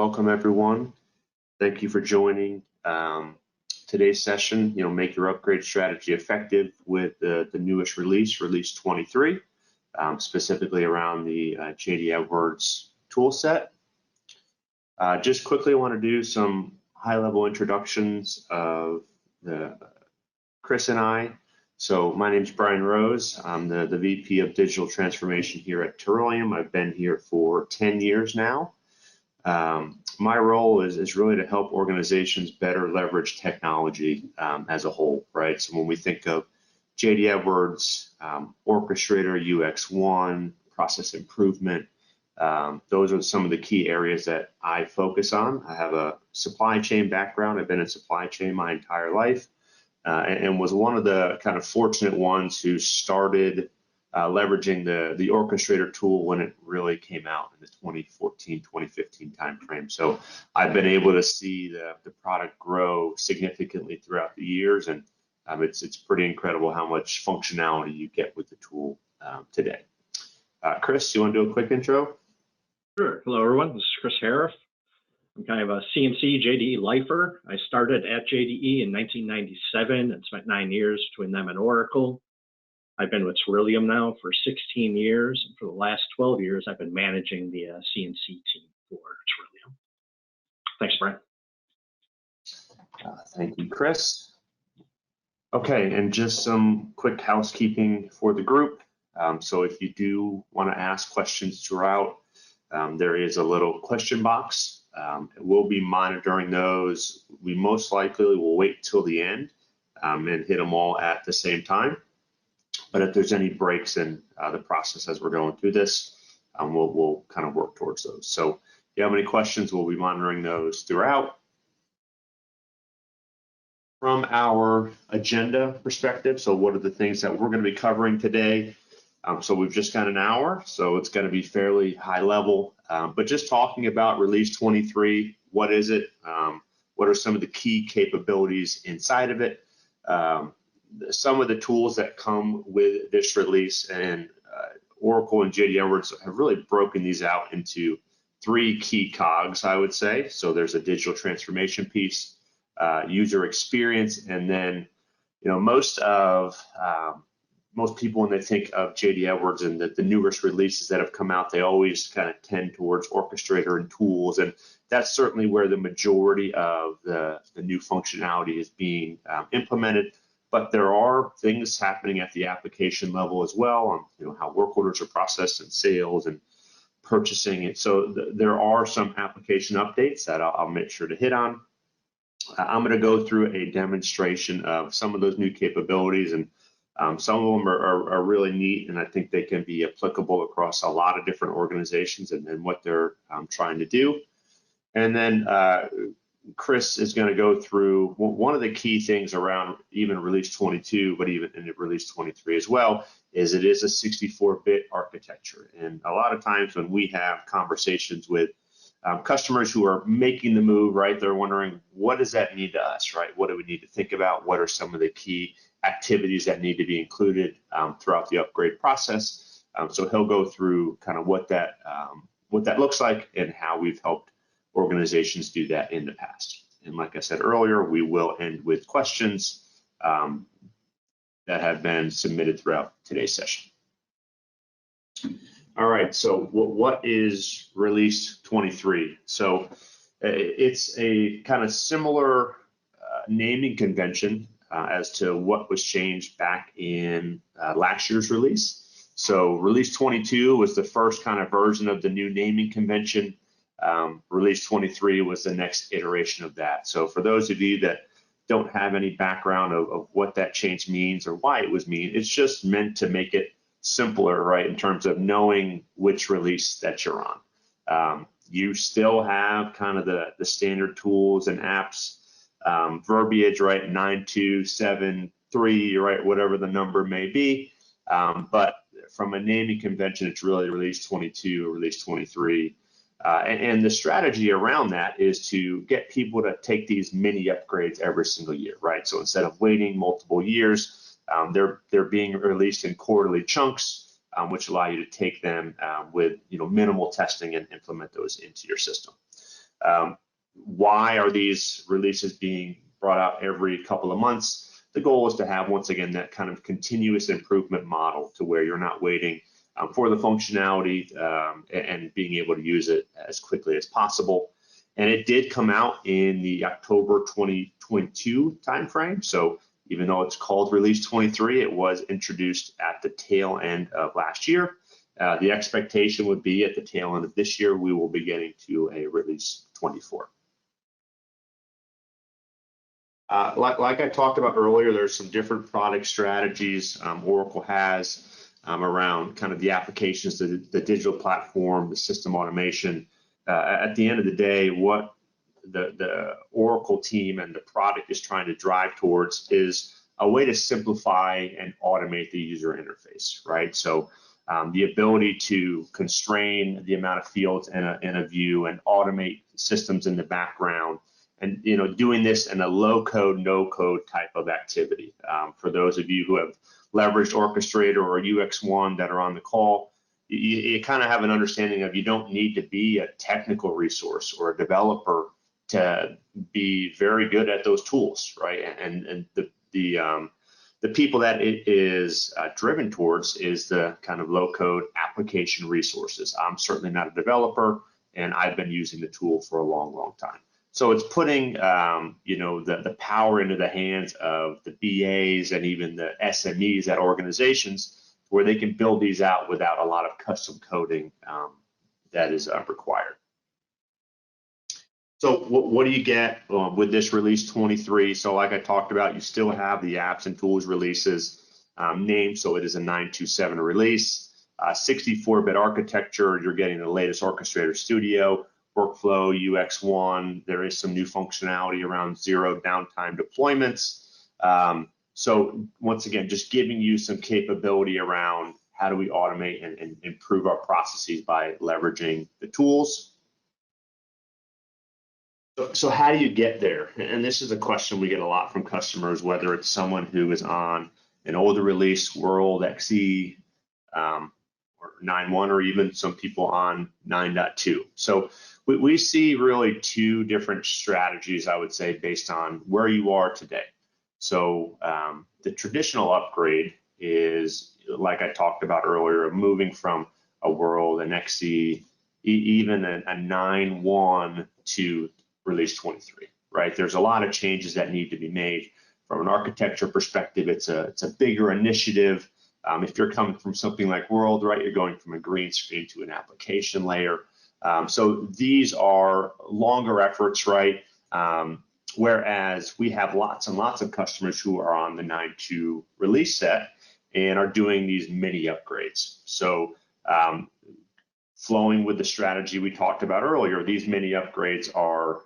welcome everyone. Thank you for joining today's session. Make your upgrade strategy effective with the newest release, Release 23, specifically around the JDE Edwards tool set. Just quickly want to do some high-level introductions of Chris and I. So my name is Brian Rose. I'm the VP of Digital Transformation here at Terillium. I've been here for 10 years now. My role is really to help organizations better leverage technology as a whole, right? So when we think of JDE Edwards, Orchestrator, UX One, process improvement, those are some of the key areas that I focus on. I have a supply chain background. I've been in supply chain my entire life and was one of the kind of fortunate ones who started leveraging the Orchestrator tool when it really came out in the 2014, 2015 timeframe. So I've been able to see the product grow significantly throughout the years, and it's pretty incredible how much functionality you get with the tool today. Chris, you want to do a quick intro? Sure. Hello, everyone. This is Chris Harriff. I'm kind of a CMC JDE lifer. I started at JDE in 1997 and spent 9 years between them and Oracle. I've been with Terillium now for 16 years, and for the last 12 years, I've been managing the CMC team for Terillium. Thanks, Brian. Thank you, Chris. Okay, and just some quick housekeeping for the group. So if you do want to ask questions throughout, there is a little question box. We'll be monitoring those. We most likely will wait till the end and hit them all at the same time. But if there's any breaks in the process as we're going through this, we'll kind of work towards those. So if you have any questions, we'll be monitoring those throughout. From our agenda perspective, so what are the things that we're going to be covering today? So we've just got an hour, so it's going to be fairly high level, but just talking about Release 23, what is it? What are some of the key capabilities inside of it? Some of the tools that come with this release, and Oracle and JDE Edwards have really broken these out into 3 key cogs, I would say. So there's a digital transformation piece, user experience, and then most people, when they think of JDE Edwards and the newest releases that have come out, they always kind of tend towards Orchestrator and tools, and that's certainly where the majority of the new functionality is being implemented. But there are things happening at the application level as well on how work orders are processed and sales and purchasing it. So there are some application updates that I'll make sure to hit on. I'm going to go through a demonstration of some of those new capabilities, and some of them are really neat, and I think they can be applicable across a lot of different organizations and what they're trying to do. And then Chris is going to go through one of the key things around even Release 22, but even in Release 23 as well, is it is a 64-bit architecture. And a lot of times when we have conversations with customers who are making the move, right, they're wondering, what does that mean to us, right? What do we need to think about? What are some of the key activities that need to be included throughout the upgrade process? So he'll go through kind of what that looks like and how we've helped organizations do that in the past. And like I said earlier, we will end with questions that have been submitted throughout today's session. All right, so what is Release 23? So it's a kind of similar naming convention as to what was changed back in last year's release. So Release 22 was the first kind of version of the new naming convention. Release 23 was the next iteration of that. So for those of you that don't have any background of what that change means or why it was mean, it's just meant to make it simpler, right, in terms of knowing which release that you're on. You still have kind of the standard tools and apps, verbiage, right, 9273, right, whatever the number may be. But from a naming convention, it's really Release 22 or Release 23. And the strategy around that is to get people to take these mini upgrades every single year, right? So instead of waiting multiple years, they're being released in quarterly chunks, which allow you to take them with minimal testing and implement those into your system. Why are these releases being brought out every couple of months? The goal is to have, once again, that kind of continuous improvement model to where you're not waiting for the functionality and being able to use it as quickly as possible. And it did come out in the October 2022 timeframe. So even though it's called Release 23, it was introduced at the tail end of last year. The expectation would be at the tail end of this year, we will be getting to a Release 24. Like I talked about earlier, there's some different product strategies Oracle has around kind of the applications, the digital platform, the system automation. At the end of the day, what the Oracle team and the product is trying to drive towards is a way to simplify and automate the user interface, right? So the ability to constrain the amount of fields in a view and automate systems in the background, and doing this in a low-code, no-code type of activity. For those of you who have leveraged Orchestrator or UX One that are on the call, you kind of have an understanding of you don't need to be a technical resource or a developer to be very good at those tools, right? And the people that it is driven towards is the kind of low-code application resources. I'm certainly not a developer, and I've been using the tool for a long, long time. So it's putting the power into the hands of the BAs and even the SMEs at organizations where they can build these out without a lot of custom coding that is required. So what do you get with this Release 23? So like I talked about, you still have the apps and tools releases named, so it is a 9.2.7 release. 64-bit architecture, you're getting the latest Orchestrator Studio, workflow, UX One. There is some new functionality around zero downtime deployments. So once again, just giving you some capability around how do we automate and improve our processes by leveraging the tools. So how do you get there? And this is a question we get a lot from customers, whether it's someone who is on an older release, World, XE, or 9.1, or even some people on 9.2. So we see really two different strategies, I would say, based on where you are today. So the traditional upgrade is, like I talked about earlier, moving from a World, an XE, even a 9.1 to Release 23, right? There's a lot of changes that need to be made. From an architecture perspective, it's a bigger initiative. If you're coming from something like World, right, you're going from a green screen to an application layer. So these are longer efforts, right? Whereas we have lots and lots of customers who are on the 9.2 release set and are doing these mini upgrades. So flowing with the strategy we talked about earlier, these mini upgrades are,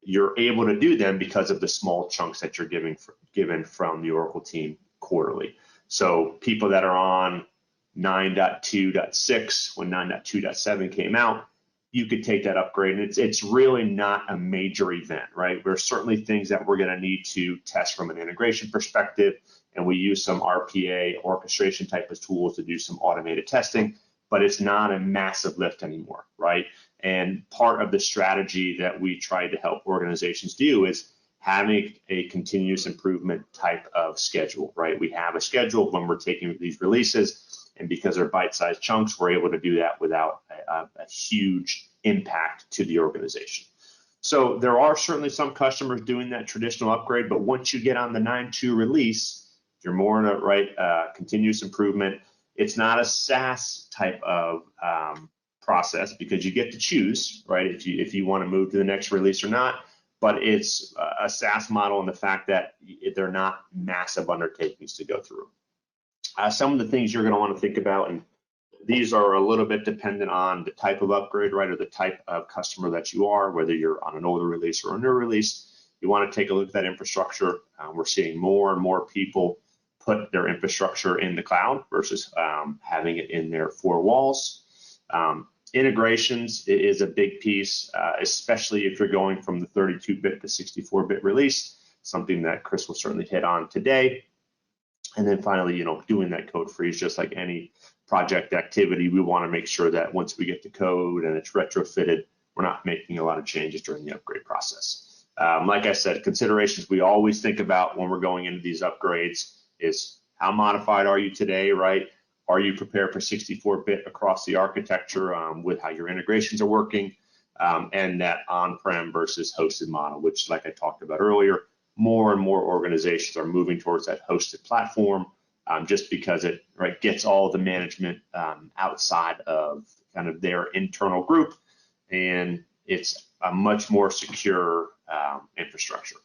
you're able to do them because of the small chunks that you're given from the Oracle team quarterly. So people that are on 9.2.6, when 9.2.7 came out, you could take that upgrade, and it's really not a major event, right? There's certainly things that we're going to need to test from an integration perspective, and we use some RPA orchestration type of tools to do some automated testing, but it's not a massive lift anymore, right? And part of the strategy that we try to help organizations do is having a continuous improvement type of schedule, right? We have a schedule when we're taking these releases, and because they're bite-sized chunks, we're able to do that without a huge impact to the organization. So there are certainly some customers doing that traditional upgrade, but once you get on the 9.2 release, you're more in a continuous improvement. It's not a SaaS type of process because you get to choose, right, if you want to move to the next release or not. But it's a SaaS model in the fact that they're not massive undertakings to go through. Some of the things you're going to want to think about, and these are a little bit dependent on the type of upgrade, right, or the type of customer that you are, whether you're on an older release or a new release. You want to take a look at that infrastructure. We're seeing more and more people put their infrastructure in the cloud versus having it in their four walls. Integrations is a big piece, especially if you're going from the 32-bit to 64-bit release, something that Chris will certainly hit on today. And then finally, doing that code freeze, just like any project activity, we want to make sure that once we get the code and it's retrofitted, we're not making a lot of changes during the upgrade process. Like I said, considerations we always think about when we're going into these upgrades is how modified are you today, right? Are you prepared for 64-bit across the architecture with how your integrations are working? And that on-prem versus hosted model, which, like I talked about earlier, more and more organizations are moving towards that hosted platform just because it gets all the management outside of kind of their internal group, and it's a much more secure infrastructure.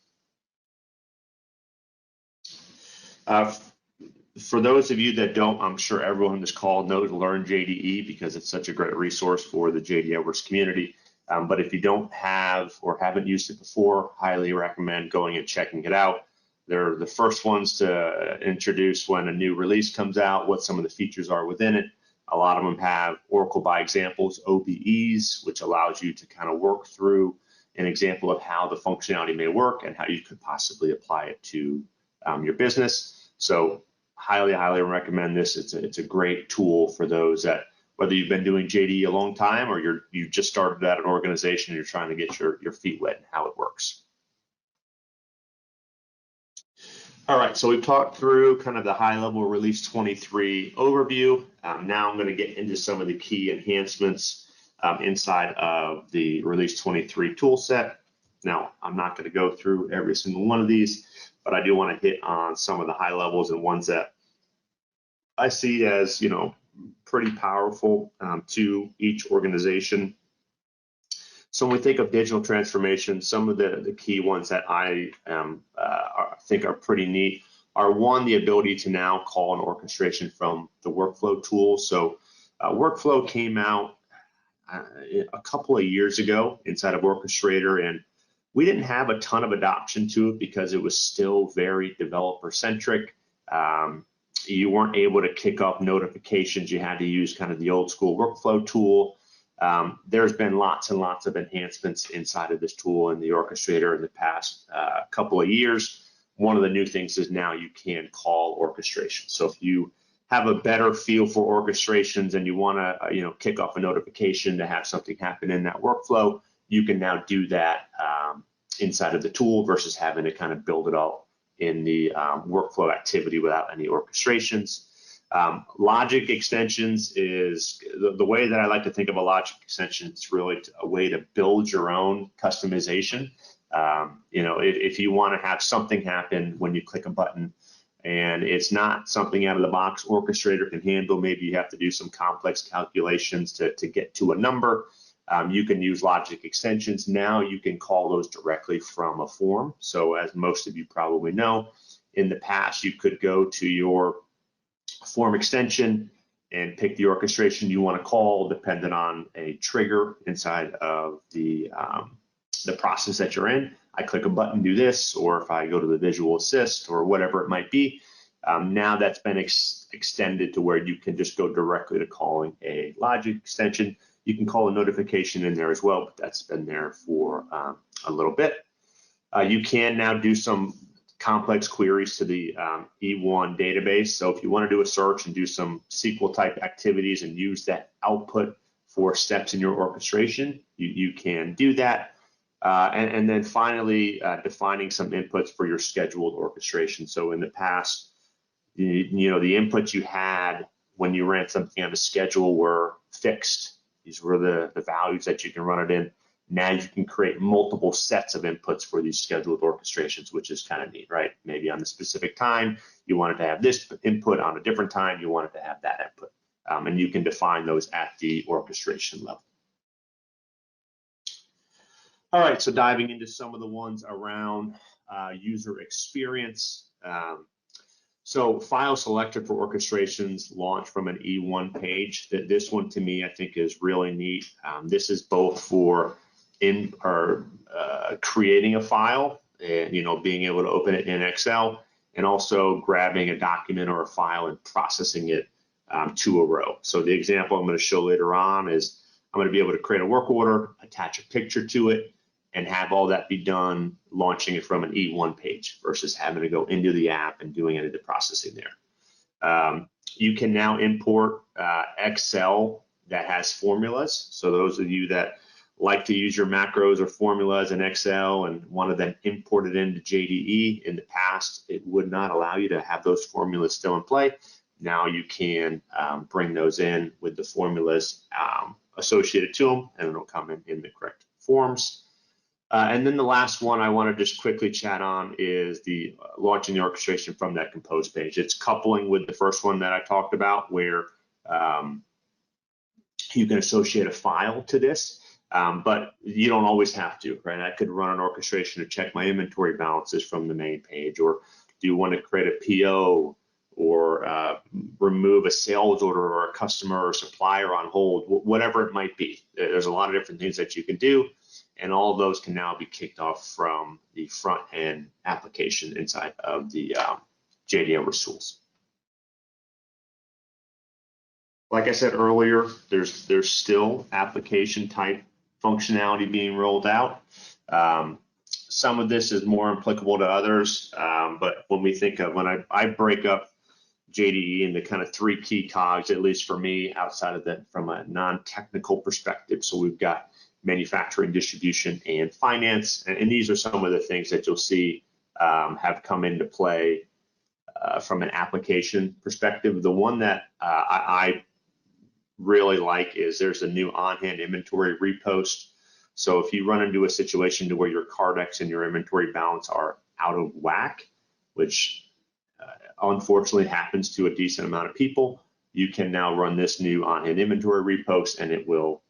For those of you that don't, I'm sure everyone on this call knows Learn JDE because it's such a great resource for the JDE Edwards community. But if you don't have or haven't used it before, highly recommend going and checking it out. They're the first ones to introduce when a new release comes out, what some of the features are within it. A lot of them have Oracle by examples, OBEs, which allows you to kind of work through an example of how the functionality may work and how you could possibly apply it to your business. So highly recommend this. It's a great tool for those that, whether you've been doing JDE a long time or you just started at an organization and you're trying to get your feet wet and how it works. All right, so we've talked through kind of the high-level Release 23 overview. Now I'm going to get into some of the key enhancements inside of the Release 23 tool set. Now, I'm not going to go through every single one of these, but I do want to hit on some of the high levels and ones that I see as, pretty powerful to each organization. So when we think of digital transformation, some of the key ones that I think are pretty neat are, one, the ability to now call an orchestration from the workflow tool. So workflow came out a couple of years ago inside of Orchestrator, and we didn't have a ton of adoption to it because it was still very developer centric. You weren't able to kick off notifications. You had to use kind of the old school workflow tool. There's been lots and lots of enhancements inside of this tool in the Orchestrator in the past couple of years. One of the new things is now you can call orchestrations. So if you have a better feel for orchestrations and you want to kick off a notification to have something happen in that workflow, you can now do that inside of the tool versus having to kind of build it all in the workflow activity without any orchestrations. Logic extensions is the way that I like to think of a logic extension. It's really a way to build your own customization. If you want to have something happen when you click a button and it's not something out of the box Orchestrator can handle, maybe you have to do some complex calculations to get to a number, you can use logic extensions. Now you can call those directly from a form. So as most of you probably know, in the past, you could go to your form extension and pick the orchestration you want to call dependent on a trigger inside of the process that you're in. I click a button, do this, or if I go to the visual assist or whatever it might be. Now that's been extended to where you can just go directly to calling a logic extension. You can call a notification in there as well, but that's been there for a little bit. You can now do some complex queries to the E1 database. So if you want to do a search and do some SQL type activities and use that output for steps in your orchestration, you can do that. And then finally, defining some inputs for your scheduled orchestration. So in the past, the inputs you had when you ran something on a schedule were fixed. These were the values that you can run it in. Now you can create multiple sets of inputs for these scheduled orchestrations, which is kind of neat, right? Maybe on the specific time, you wanted to have this input, on a different time, you wanted to have that input. And you can define those at the orchestration level. All right, so diving into some of the ones around user experience. So file selector for orchestrations launched from an E1 page. This one to me, I think is really neat. This is both for creating a file and being able to open it in Excel, and also grabbing a document or a file and processing it to a row. So the example I'm going to show later on is I'm going to be able to create a work order, attach a picture to it, and have all that be done launching it from an E1 page versus having to go into the app and doing any of the processing there. You can now import Excel that has formulas. So those of you that like to use your macros or formulas in Excel and want to then import it into JDE. In the past, it would not allow you to have those formulas still in play. Now you can bring those in with the formulas associated to them, and it'll come in the correct forms. And then the last one I want to just quickly chat on is the launching the orchestration from that compose page. It's coupling with the first one that I talked about, where you can associate a file to this. But you don't always have to, right? I could run an orchestration to check my inventory balances from the main page, or do you want to create a PO, or remove a sales order or a customer or supplier on hold, whatever it might be. There's a lot of different things that you can do, and all of those can now be kicked off from the front end application inside of the JDE Release tools. Like I said earlier, there's still application type functionality being rolled out. Some of this is more applicable to others, but when we think of, when I break up JDE into kind of 3 key cogs, at least for me, outside of that from a non-technical perspective. So we've got manufacturing, distribution, and finance, and these are some of the things that you'll see have come into play from an application perspective. The one that I really like is there's a new on-hand inventory repost. So if you run into a situation to where your Cardex and your inventory balance are out of whack, which unfortunately happens to a decent amount of people, you can now run this new on-hand inventory repost and it will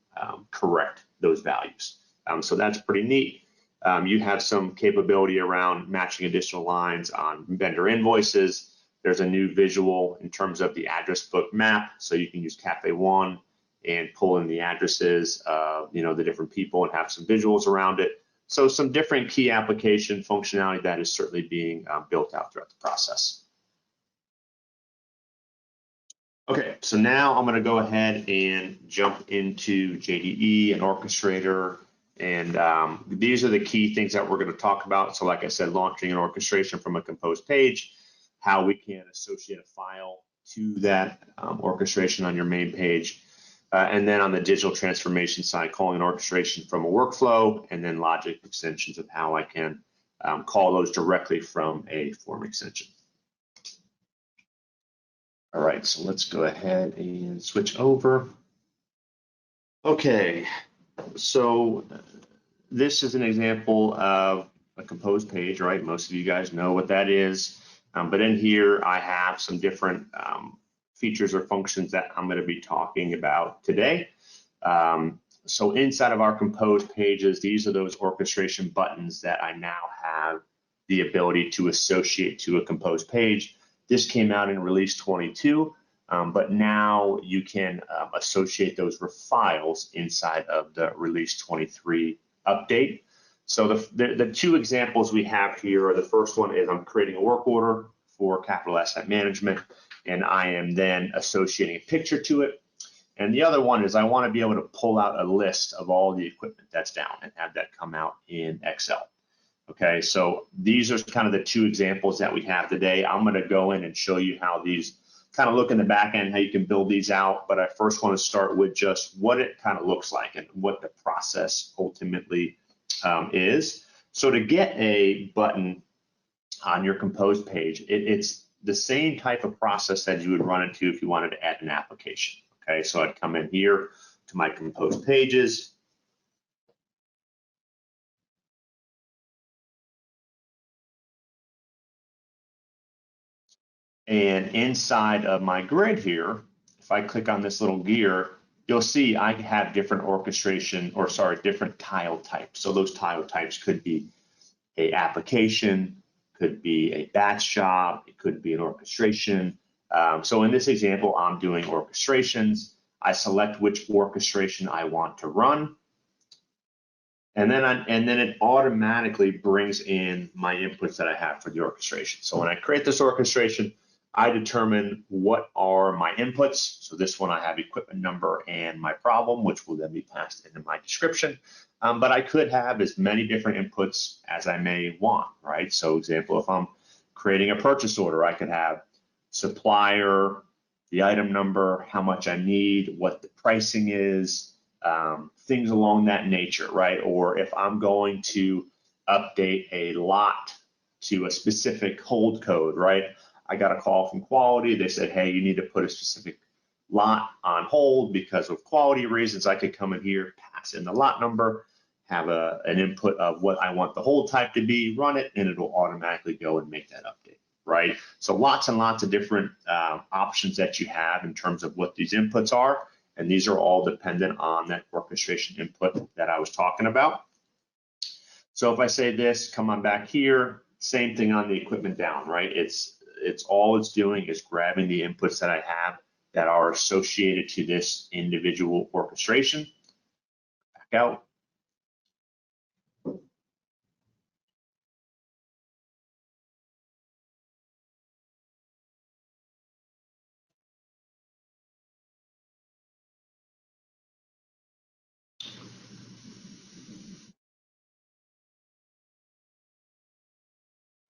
correct those values. So that's pretty neat. You have some capability around matching additional lines on vendor invoices. There's a new visual in terms of the address book map, so you can use Cafe One and pull in the addresses of the different people and have some visuals around it. So some different key application functionality that is certainly being built out throughout the process. Okay, so now I'm going to go ahead and jump into JDE and Orchestrator, and these are the key things that we're going to talk about. So like I said, launching an orchestration from a composed page, how we can associate a file to that orchestration on your main page, and then on the digital transformation side, calling an orchestration from a workflow, and then logic extensions of how I can call those directly from a form extension. All right, so let's go ahead and switch over. Okay, so this is an example of a composed page, right? Most of you guys know what that is. But in here, I have some different features or functions that I'm going to be talking about today. So inside of our composed pages, these are those orchestration buttons that I now have the ability to associate to a composed page. This came out in release 22, but now you can associate those with files inside of the release 23 update. So the 2 examples we have here are, the first one is I'm creating a work order for capital asset management, and I am then associating a picture to it. And the other one is I want to be able to pull out a list of all the equipment that's down and have that come out in Excel. Okay, so these are kind of the 2 examples that we have today. I'm going to go in and show you how these kind of look in the back end, how you can build these out. But I first want to start with just what it kind of looks like and what the process ultimately is. So to get a button on your composed page, it's the same type of process that you would run into if you wanted to add an application. Okay, so I'd come in here to my composed pages. And inside of my grid here, if I click on this little gear, you'll see I have different different tile types. So those tile types could be an application, could be a batch job, it could be an orchestration. So in this example, I'm doing orchestrations. I select which orchestration I want to run. And then it automatically brings in my inputs that I have for the orchestration. So when I create this orchestration, I determine what are my inputs. So this one I have equipment number and my problem, which will then be passed into my description. But I could have as many different inputs as I may want, right? So example, if I'm creating a purchase order, I could have supplier, the item number, how much I need, what the pricing is, things along that nature, right? Or if I'm going to update a lot to a specific hold code, right? I got a call from quality. They said, hey, you need to put a specific lot on hold because of quality reasons. I could come in here, pass in the lot number, have an input of what I want the hold type to be, run it, and it'll automatically go and make that update, right? So lots and lots of different options that you have in terms of what these inputs are. And these are all dependent on that orchestration input that I was talking about. So if I say this, come on back here, same thing on the equipment down, right? It's all it's doing is grabbing the inputs that I have that are associated to this individual orchestration. Back out.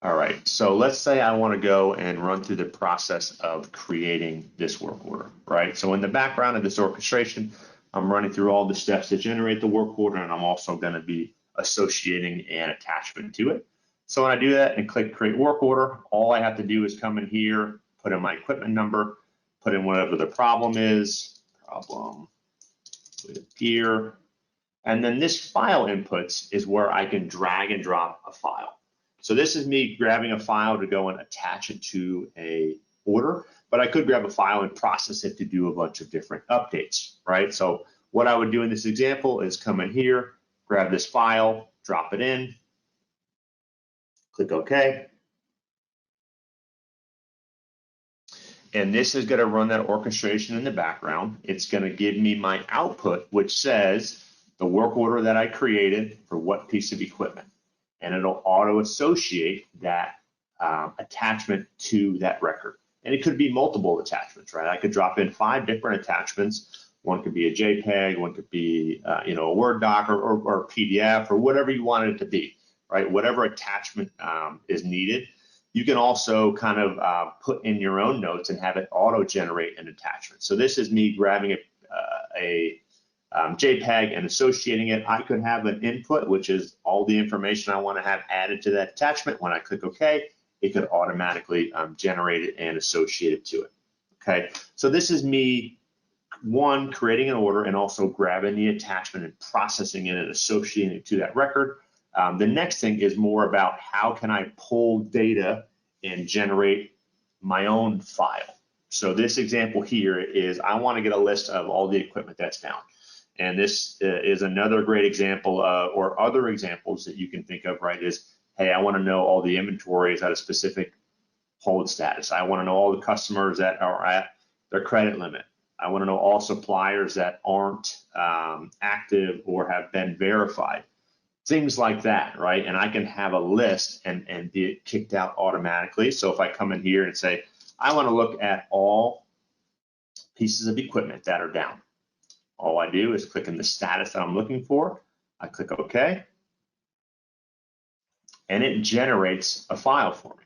All right, so let's say I want to go and run through the process of creating this work order, right? So in the background of this orchestration, I'm running through all the steps to generate the work order, and I'm also going to be associating an attachment to it. So when I do that and click create work order, all I have to do is come in here, put in my equipment number, put in whatever the problem is, problem with gear, and then this file inputs is where I can drag and drop a file. So this is me grabbing a file to go and attach it to a order, but I could grab a file and process it to do a bunch of different updates, right? So what I would do in this example is come in here, grab this file, drop it in, click OK. And this is going to run that orchestration in the background. It's going to give me my output, which says the work order that I created for what piece of equipment. And it'll auto associate that attachment to that record. And it could be multiple attachments, right? I could drop in 5 different attachments. One could be a JPEG, one could be a Word doc or a PDF or whatever you want it to be, right? Whatever attachment is needed. You can also kind of put in your own notes and have it auto-generate an attachment. So this is me grabbing a JPEG and associating it. I could have an input, which is all the information I want to have added to that attachment. When I click OK, it could automatically generate it and associate it to it. Okay, so this is me, one, creating an order and also grabbing the attachment and processing it and associating it to that record. The next thing is more about how can I pull data and generate my own file. So this example here is I want to get a list of all the equipment that's down. And this is another great example or other examples that you can think of, right, is, hey, I want to know all the inventories at a specific hold status. I want to know all the customers that are at their credit limit. I want to know all suppliers that aren't active or have been verified. Things like that, right? And I can have a list and be kicked out automatically. So if I come in here and say, I want to look at all pieces of equipment that are down. All I do is click in the status that I'm looking for. I click OK. And it generates a file for me.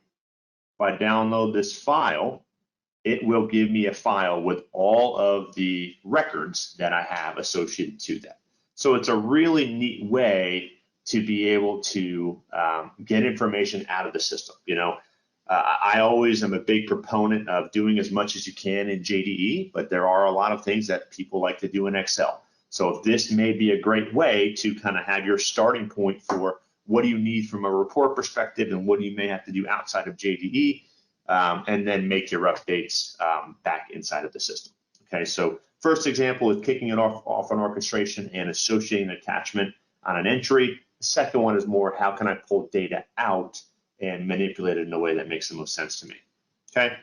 If I download this file, it will give me a file with all of the records that I have associated to that. So it's a really neat way to be able to get information out of the system. I always am a big proponent of doing as much as you can in JDE, but there are a lot of things that people like to do in Excel. So this may be a great way to kind of have your starting point for what do you need from a report perspective and what you may have to do outside of JDE, and then make your updates back inside of the system. Okay, so first example is kicking it off an orchestration and associating an attachment on an entry. The second one is more how can I pull data out and manipulate it in a way that makes the most sense to me. Okay,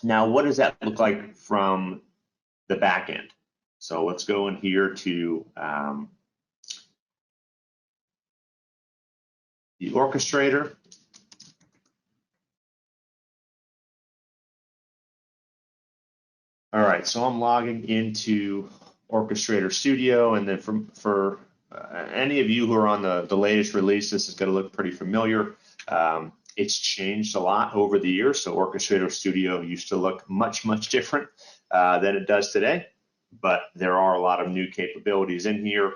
now what does that look like from the back end? So let's go in here to the orchestrator. All right, so I'm logging into Orchestrator Studio, and then for any of you who are on the latest release, this is going to look pretty familiar. It's changed a lot over the years. So Orchestrator Studio used to look much different than it does today. but there are a lot of new capabilities in here.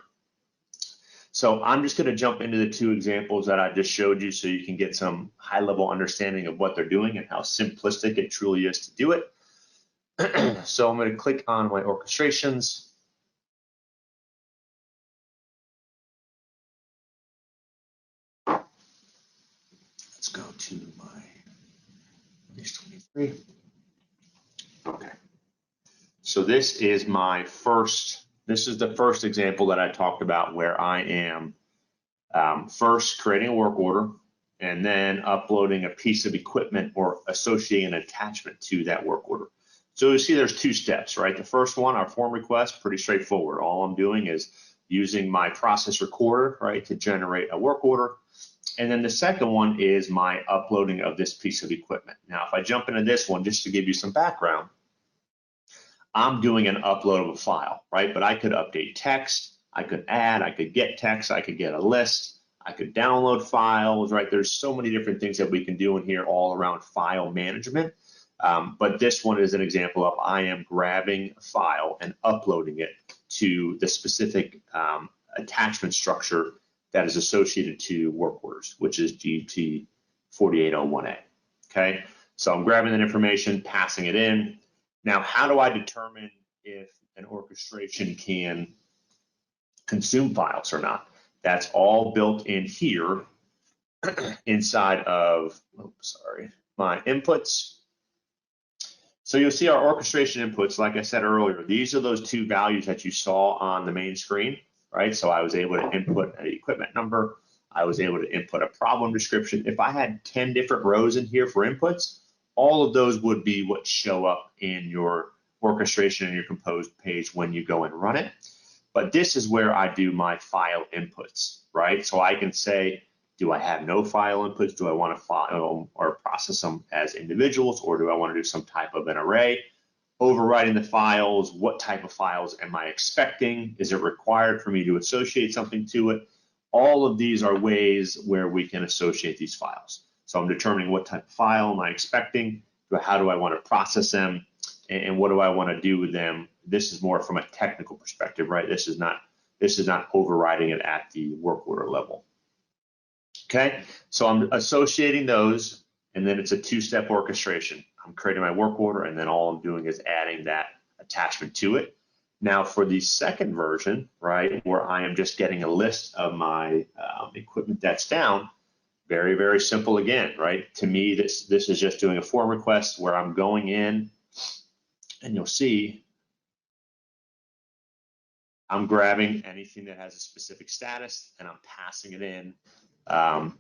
So I'm just going to jump into the two examples that I just showed you so you can get some high-level understanding of what they're doing and how simplistic it truly is to do it. So I'm going to click on my orchestrations. Let's go to my release 23. Okay. So this is the first example that I talked about where I am first creating a work order and then uploading a piece of equipment or associating an attachment to that work order. So you see there's two steps, right? The first one, our form request, pretty straightforward. All I'm doing is using my process recorder, right, to generate a work order. And then the second one is my uploading of this piece of equipment. Now, if I jump into this one, just to give you some background, I'm doing an upload of a file, right? But I could update text, I could add, I could get text, I could get a list, I could download files, right? There's so many different things that we can do in here all around file management. But this one is an example of I am grabbing a file and uploading it to the specific attachment structure that is associated to work orders, which is GT 4801A, okay? So I'm grabbing that information, passing it in. Now, how do I determine if an orchestration can consume files or not? That's all built in here inside of, my inputs. So you'll see our orchestration inputs, like I said earlier, these are those two values that you saw on the main screen, right? So I was able to input an equipment number. I was able to input a problem description. If I had 10 different rows in here for inputs, all of those would be what show up in your orchestration and your composed page when you go and run it. But this is where I do my file inputs, right? So I can say, do I have no file inputs? Do I want to file or process them as individuals, or do I want to do some type of an array? Overriding the files, what type of files am I expecting? Is it required for me to associate something to it? All of these are ways where we can associate these files. So I'm determining what type of file am I expecting, how do I want to process them, and what do I want to do with them? This is more from a technical perspective, right? This is not overriding it at the work order level. Okay, so I'm associating those, and then it's a two-step orchestration. I'm creating my work order, and then all I'm doing is adding that attachment to it. Now, for the second version, right, where I am just getting a list of my equipment that's down, very, very simple again, right? To me, this is just doing a form request where I'm going in, and you'll see I'm grabbing anything that has a specific status, and I'm passing it in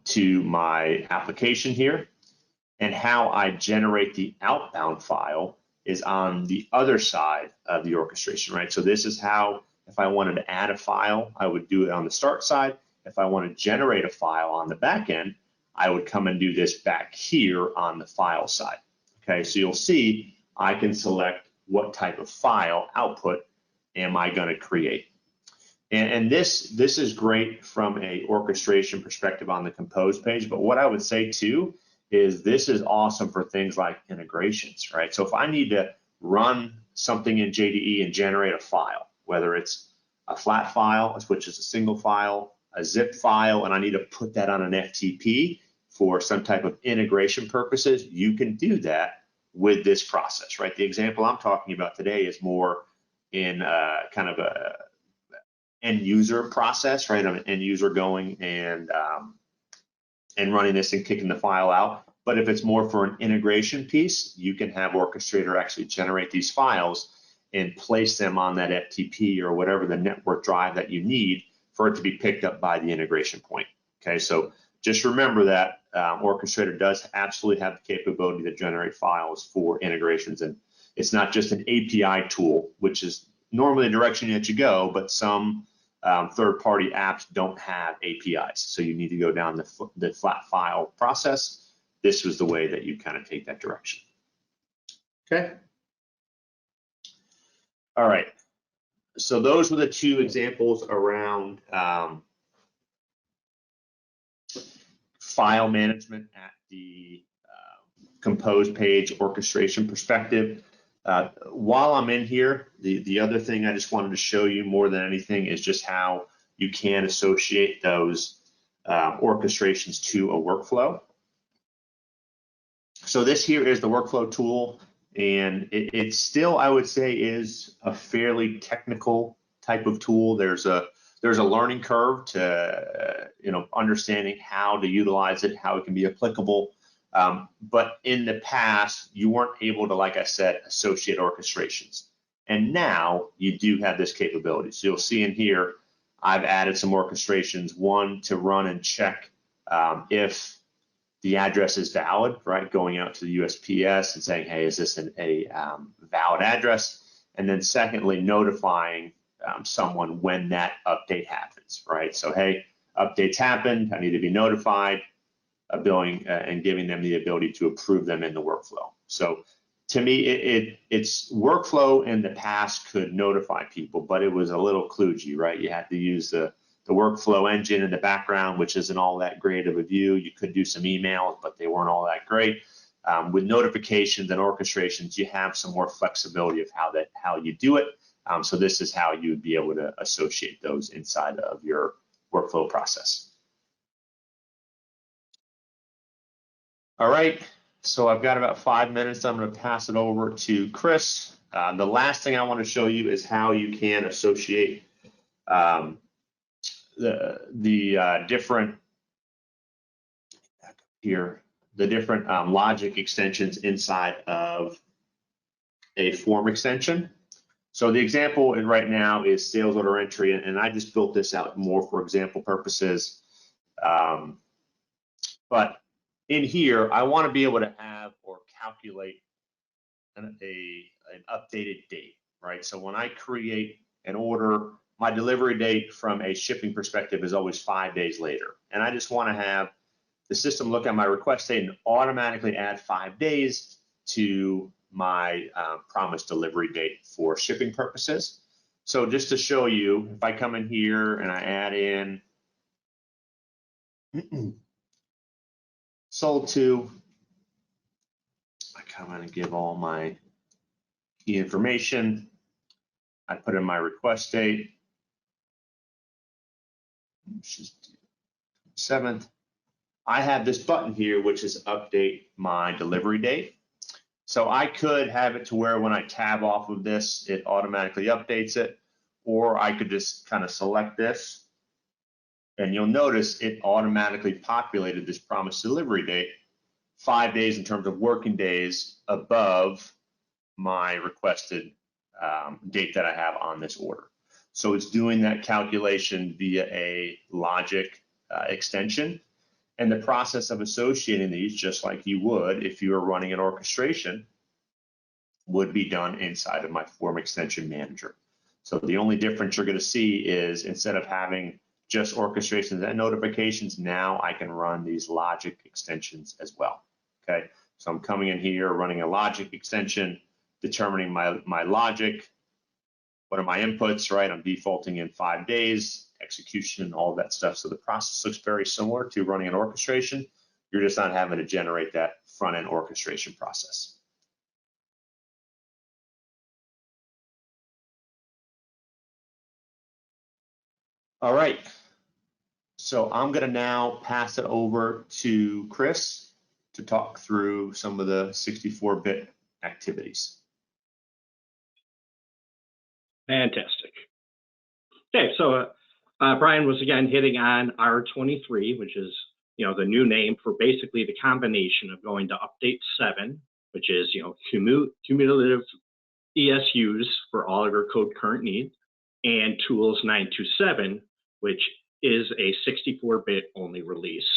to my application here. And how I generate the outbound file is on the other side of the orchestration, right? So this is how, if I wanted to add a file, I would do it on the start side. If I want to generate a file on the back end, I would come and do this back here on the file side. Okay, so you'll see I can select what type of file output am I going to create. And this is great from a orchestration perspective on the compose page, but what I would say too is this is awesome for things like integrations, right? So if I need to run something in JDE and generate a file, whether it's a flat file, which is a single file, a zip file, and I need to put that on an FTP for some type of integration purposes, you can do that with this process, right? The example I'm talking about today is more in kind of a end user process, right? I'm an end user going and running this and kicking the file out. But if it's more for an integration piece, you can have Orchestrator actually generate these files and place them on that FTP or whatever the network drive that you need for it to be picked up by the integration point. Okay, so just remember that Orchestrator does absolutely have the capability to generate files for integrations, and it's not just an API tool, which is normally the direction that you go, but some third-party apps don't have APIs, so you need to go down the flat file process. This was the way that you kind of take that direction. Okay. All right. So those were the two examples around file management at the compose page orchestration perspective. While I'm in here, the other thing I just wanted to show you more than anything is just how you can associate those orchestrations to a workflow. So this here is the workflow tool, and it still, I would say, is a fairly technical type of tool. There's a learning curve to understanding how to utilize it, how it can be applicable. But in the past, you weren't able to, like I said, associate orchestrations. And now you do have this capability. So you'll see in here, I've added some orchestrations, one to run and check if the address is valid, right? Going out to the USPS and saying, hey, is this a valid address? And then secondly, notifying someone when that update happens, right? So, hey, updates happened, I need to be notified, billing and giving them the ability to approve them in the workflow. So to me, it's workflow in the past could notify people, but it was a little kludgy, right? You had to use the workflow engine in the background, which isn't all that great of a view. You could do some emails, but they weren't all that great. With notifications and orchestrations, you have some more flexibility of how you do it. So this is how you would be able to associate those inside of your workflow process. All right, so I've got about 5 minutes. I'm going to pass it over to Chris. The last thing I want to show you is how you can associate the different logic extensions inside of a form extension. So the example right now is sales order entry, and I just built this out more for example purposes. But in here, I want to be able to have or calculate an updated date, right? So when I create an order, my delivery date from a shipping perspective is always 5 days later. And I just want to have the system look at my request date and automatically add 5 days to my promised delivery date for shipping purposes. So just to show you, if I come in here and I add in sold to, I come in and give all my key information. I put in my request date, which is 7th. I have this button here, which is update my delivery date. So I could have it to where when I tab off of this, it automatically updates it, or I could just kind of select this, and you'll notice it automatically populated this promised delivery date 5 days in terms of working days above my requested date that I have on this order. So it's doing that calculation via a logic extension. And the process of associating these, just like you would if you were running an orchestration, would be done inside of my form extension manager. So the only difference you're going to see is instead of having just orchestrations and notifications, now I can run these logic extensions as well. Okay, so I'm coming in here, running a logic extension, determining my logic. What are my inputs, right? I'm defaulting in 5 days, execution, all of that stuff. So the process looks very similar to running an orchestration. You're just not having to generate that front-end orchestration process. All right, so I'm gonna now pass it over to Chris to talk through some of the 64-bit activities. Fantastic. Okay, so Brian was again hitting on R23, which is the new name for basically the combination of going to update 7, which is cumulative ESUs for all of your code current needs, and tools 927, which is a 64-bit only release.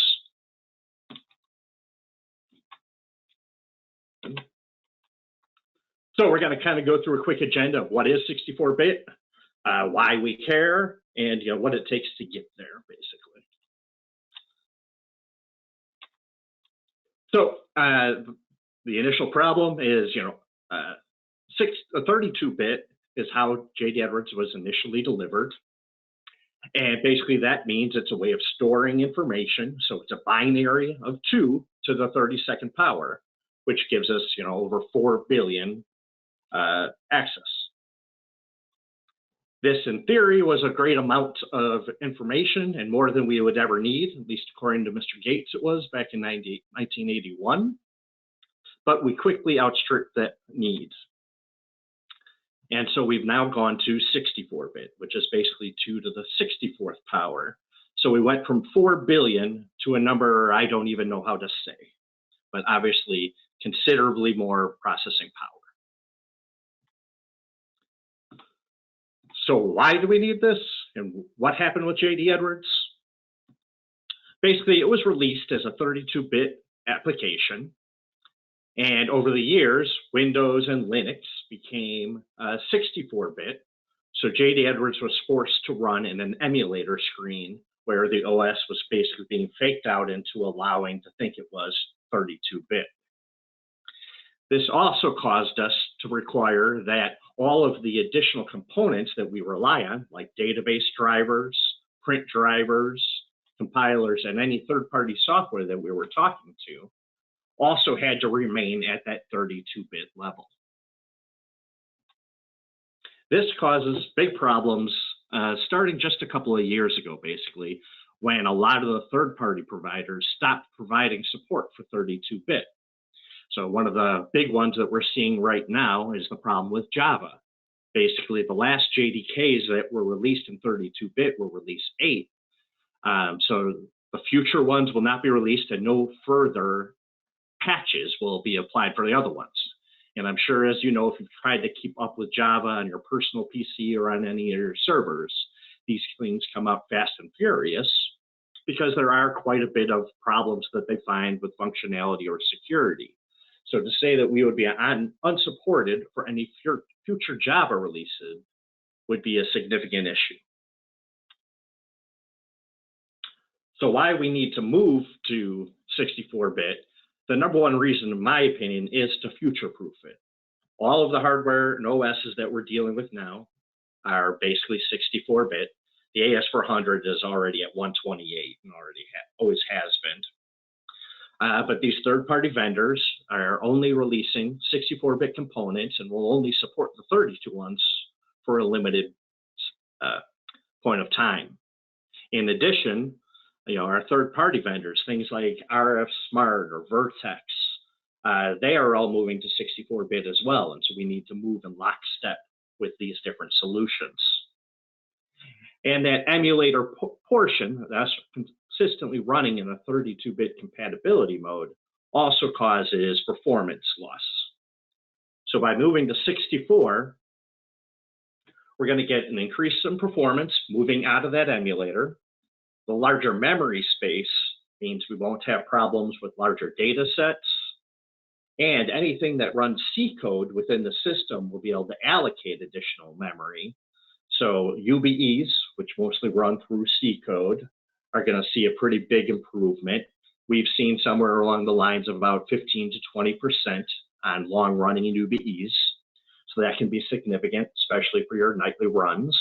So we're going to kind of go through a quick agenda of what is 64-bit, why we care, and what it takes to get there, basically. So the initial problem is, 32-bit is how JD Edwards was initially delivered. And basically that means it's a way of storing information. So it's a binary of 2 to the 32nd power, which gives us, over 4 billion access. This, in theory, was a great amount of information and more than we would ever need, at least according to Mr. Gates it was back in 1981. But we quickly outstripped that need. And so we've now gone to 64-bit, which is basically 2 to the 64th power. So we went from 4 billion to a number I don't even know how to say, but obviously considerably more processing power. So why do we need this? And what happened with JD Edwards? Basically, it was released as a 32-bit application. And over the years, Windows and Linux became 64-bit. So JD Edwards was forced to run in an emulator screen where the OS was basically being faked out into allowing to think it was 32-bit. This also caused us to require that all of the additional components that we rely on, like database drivers, print drivers, compilers, and any third-party software that we were talking to, also had to remain at that 32-bit level. This causes big problems starting just a couple of years ago, basically, when a lot of the third-party providers stopped providing support for 32-bit. So one of the big ones that we're seeing right now is the problem with Java. Basically, the last JDKs that were released in 32-bit were release 8. So the future ones will not be released and no further patches will be applied for the other ones. And I'm sure, as you know, if you've tried to keep up with Java on your personal PC or on any of your servers, these things come up fast and furious because there are quite a bit of problems that they find with functionality or security. So to say that we would be unsupported for any future Java releases would be a significant issue. So why we need to move to 64-bit, the number one reason, in my opinion, is to future-proof it. All of the hardware and OSs that we're dealing with now are basically 64-bit. The AS400 is already at 128 and always has been. But these third-party vendors are only releasing 64-bit components and will only support the 32 ones for a limited point of time. In addition, our third-party vendors, things like RF Smart or Vertex, they are all moving to 64-bit as well, and so we need to move in lockstep with these different solutions. And that emulator portion, that's consistently running in a 32-bit compatibility mode, also causes performance loss. So by moving to 64, we're going to get an increase in performance moving out of that emulator. The larger memory space means we won't have problems with larger data sets, and anything that runs C code within the system will be able to allocate additional memory. So UBEs, which mostly run through C code, are going to see a pretty big improvement. We've seen somewhere along the lines of about 15 to 20% on long-running UBEs. So that can be significant, especially for your nightly runs.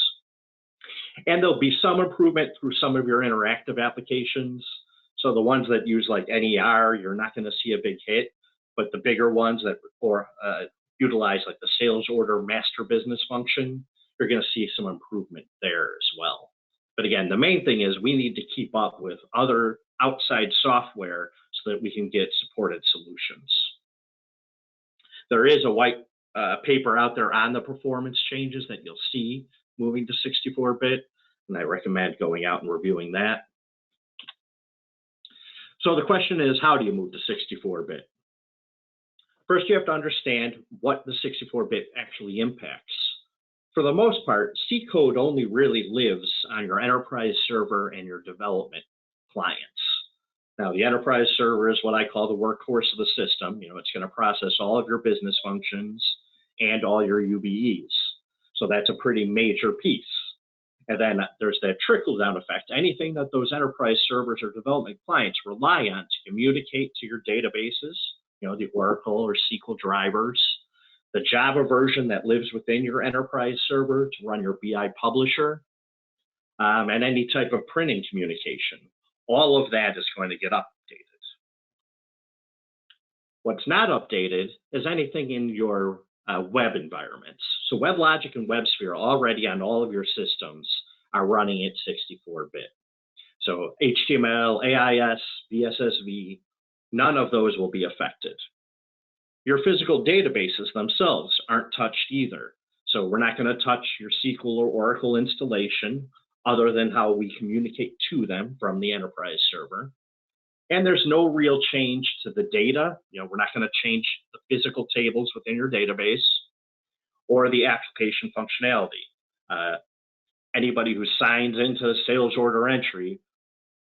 And there'll be some improvement through some of your interactive applications. So the ones that use like NER, you're not going to see a big hit, but the bigger ones that utilize like the sales order master business function, you're going to see some improvement there as well. But again, the main thing is we need to keep up with other outside software so that we can get supported solutions. There is a white paper out there on the performance changes that you'll see moving to 64-bit, and I recommend going out and reviewing that. So the question is, how do you move to 64-bit? First, you have to understand what the 64-bit actually impacts. For the most part, C code only really lives on your enterprise server and your development clients. Now, the enterprise server is what I call the workhorse of the system. It's going to process all of your business functions and all your UBEs. So that's a pretty major piece. And then there's that trickle-down effect. Anything that those enterprise servers or development clients rely on to communicate to your databases, the Oracle or SQL drivers, the Java version that lives within your enterprise server to run your BI publisher, and any type of printing communication. All of that is going to get updated. What's not updated is anything in your web environments. So WebLogic and WebSphere already on all of your systems are running at 64-bit. So HTML, AIS, BSSV, none of those will be affected. Your physical databases themselves aren't touched either. So we're not going to touch your SQL or Oracle installation other than how we communicate to them from the enterprise server. And there's no real change to the data. We're not going to change the physical tables within your database or the application functionality. Anybody who signs into sales order entry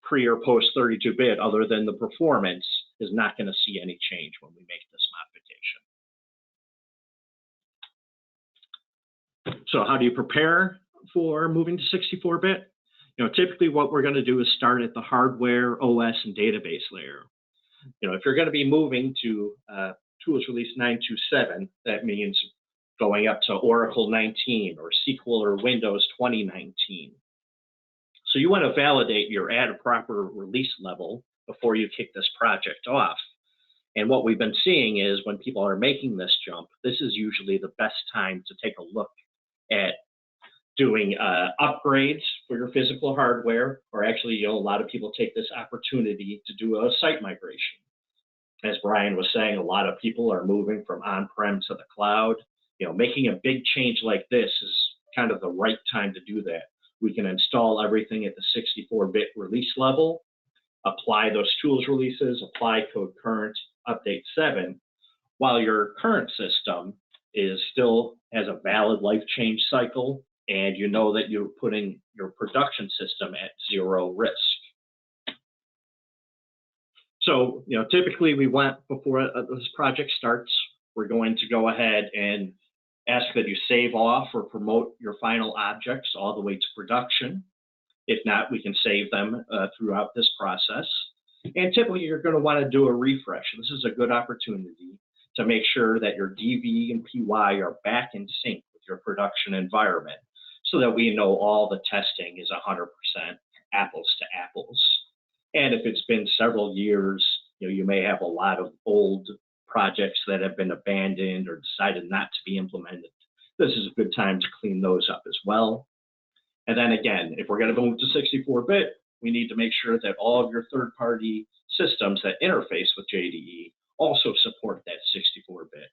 pre or post 32-bit, other than the performance, is not going to see any change when we make this modification. So how do you prepare for moving to 64-bit? Typically what we're going to do is start at the hardware, OS, and database layer. If you're going to be moving to Tools Release 9.2.7, that means going up to Oracle 19 or SQL or Windows 2019. So you want to validate you're at a proper release level before you kick this project off. And what we've been seeing is when people are making this jump, this is usually the best time to take a look at doing upgrades for your physical hardware, or actually, a lot of people take this opportunity to do a site migration. As Brian was saying, a lot of people are moving from on-prem to the cloud. Making a big change like this is kind of the right time to do that. We can install everything at the 64-bit release level, apply those tools releases, apply code current, update 7, while your current system still has a valid life change cycle, and you know that you're putting your production system at 0 risk. So, typically we want, before this project starts, we're going to go ahead and ask that you save off or promote your final objects all the way to production. If not, we can save them throughout this process. And typically you're going to want to do a refresh. This is a good opportunity to make sure that your DV and PY are back in sync with your production environment, so that we know all the testing is 100% apples to apples. And if it's been several years, you may have a lot of old projects that have been abandoned or decided not to be implemented. This is a good time to clean those up as well. And then again, if we're going to move to 64-bit, we need to make sure that all of your third-party systems that interface with JDE also support that 64-bit.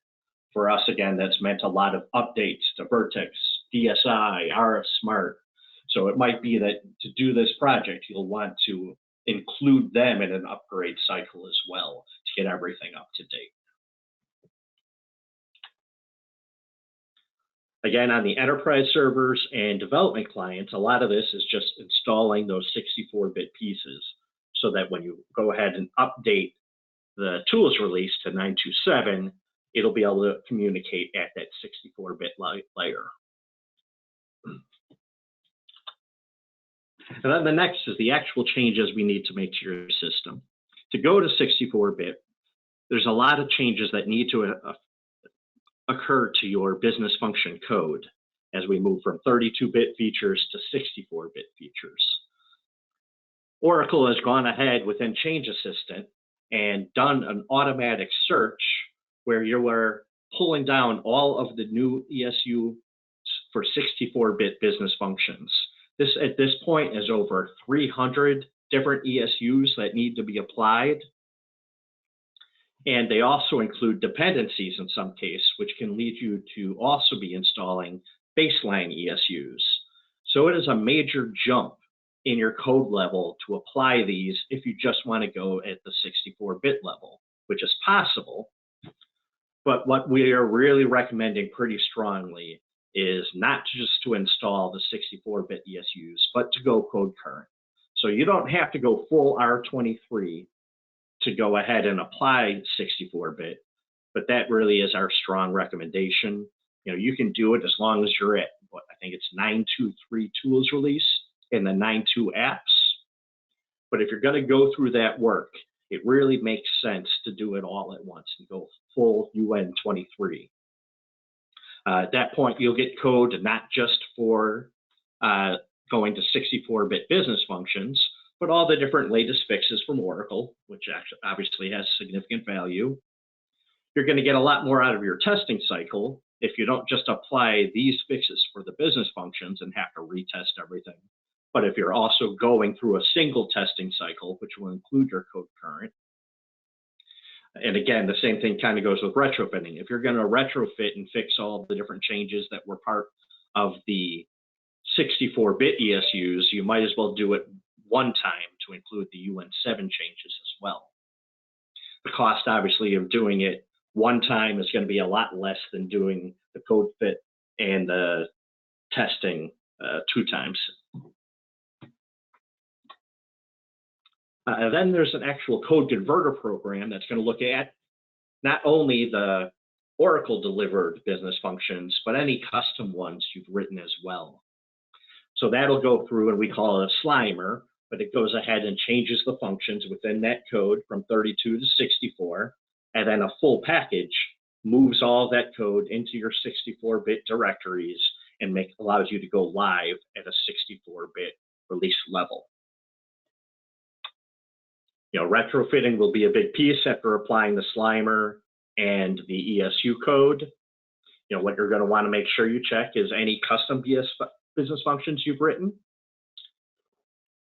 For us, again, that's meant a lot of updates to Vertex, DSI, RF Smart. So it might be that to do this project, you'll want to include them in an upgrade cycle as well to get everything up to date. Again, on the enterprise servers and development clients, a lot of this is just installing those 64-bit pieces so that when you go ahead and update the tools release to 9.2.7, it'll be able to communicate at that 64-bit layer. And then the next is the actual changes we need to make to your system. To go to 64-bit, there's a lot of changes that need to occur to your business function code as we move from 32-bit features to 64-bit features. Oracle has gone ahead within Change Assistant and done an automatic search where you are pulling down all of the new ESU for 64-bit business functions. This, at this point, is over 300 different ESUs that need to be applied. And they also include dependencies in some case, which can lead you to also be installing baseline ESUs. So it is a major jump in your code level to apply these if you just want to go at the 64-bit level, which is possible. But what we are really recommending pretty strongly is not just to install the 64-bit ESUs, but to go code current. So you don't have to go full R23 to go ahead and apply 64-bit, but that really is our strong recommendation. You can do it as long as you're at, what I think it's 9.2.3 tools release in the 9.2 apps. But if you're going to go through that work, it really makes sense to do it all at once and go full UN 23. At that point, you'll get code not just for going to 64-bit business functions, but all the different latest fixes from Oracle, which actually obviously has significant value. You're going to get a lot more out of your testing cycle if you don't just apply these fixes for the business functions and have to retest everything, but if you're also going through a single testing cycle, which will include your code current. And again, the same thing kind of goes with retrofitting. If you're going to retrofit and fix all the different changes that were part of the 64-bit ESUs, you might as well do it one time to include the UN7 changes as well. The cost, obviously, of doing it one time is going to be a lot less than doing the code fit and the testing 2 times. Then there's an actual code converter program that's going to look at not only the Oracle delivered business functions, but any custom ones you've written as well. So that'll go through, and we call it a slimer, but it goes ahead and changes the functions within that code from 32 to 64, and then a full package moves all that code into your 64-bit directories and allows you to go live at a 64-bit release level. You know, retrofitting will be a big piece after applying the Slimer and the ESU code. You know, what you're going to want to make sure you check is any custom business functions you've written,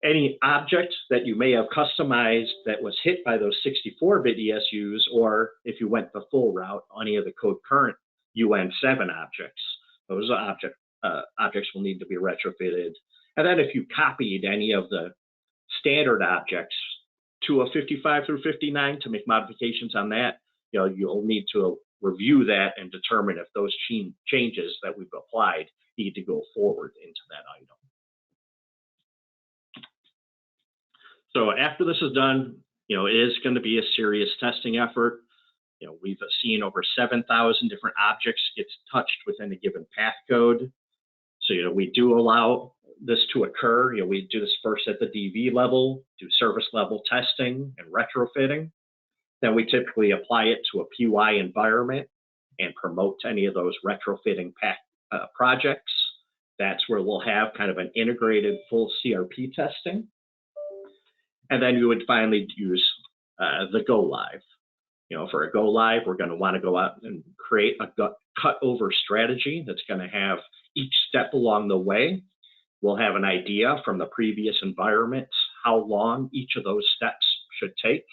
any objects that you may have customized that was hit by those 64-bit ESUs, or if you went the full route, any of the code current UN7 objects. Those objects will need to be retrofitted. And then if you copied any of the standard objects to a 55 through 59 to make modifications on that, you know, you'll need to review that and determine if those changes that we've applied need to go forward into that item. So after this is done, you know, it is going to be a serious testing effort. You know, we've seen over 7,000 different objects get touched within a given path code. So, you know, we do allow this to occur. You know, we do this first at the DV level, do service level testing and retrofitting. Then we typically apply it to a PY environment and promote any of those retrofitting projects. That's where we'll have kind of an integrated full CRP testing. And then you would finally use the go live. You know, for a go live, we're going to want to go out and create a cut over strategy that's going to have each step along the way. We'll have an idea from the previous environments how long each of those steps should take.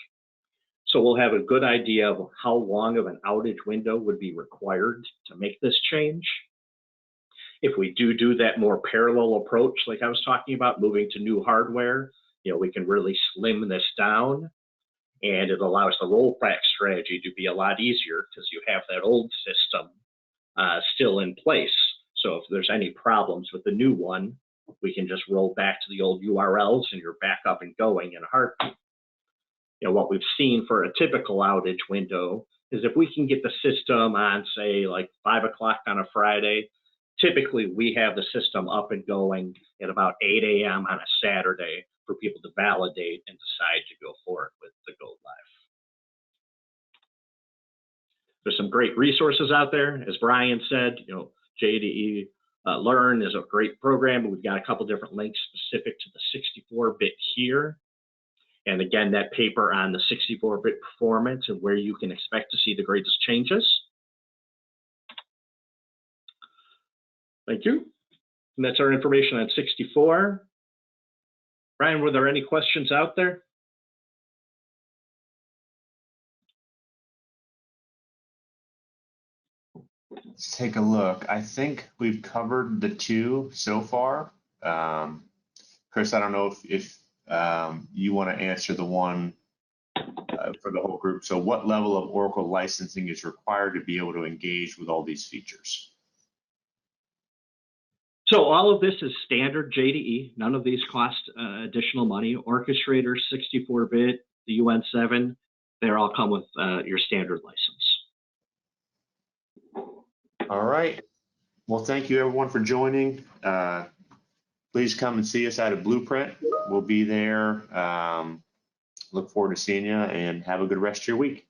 So we'll have a good idea of how long of an outage window would be required to make this change. If we do that more parallel approach, like I was talking about, moving to new hardware, you know, we can really slim this down, and it allows the rollback strategy to be a lot easier because you have that old system still in place. So if there's any problems with the new one, we can just roll back to the old URLs and you're back up and going in a heartbeat. You know, what we've seen for a typical outage window is if we can get the system on, say, like 5 o'clock on a Friday, typically we have the system up and going at about 8 a.m. on a Saturday for people to validate and decide to go forward with the go live. There's some great resources out there. As Brian said, you know, JDE Learn is a great program. We've got a couple different links specific to the 64-bit here. And again, that paper on the 64-bit performance and where you can expect to see the greatest changes. Thank you. And that's our information on 64. Brian, were there any questions out there? Let's take a look. I think we've covered the 2 so far. Chris, I don't know if you want to answer the one for the whole group. So what level of Oracle licensing is required to be able to engage with all these features? So all of this is standard JDE. None of these cost additional money. Orchestrator, 64-bit, the UN7, they all come with your standard license. All right. Well, thank you everyone for joining. Please come and see us out at Blueprint. We'll be there. Look forward to seeing you and have a good rest of your week.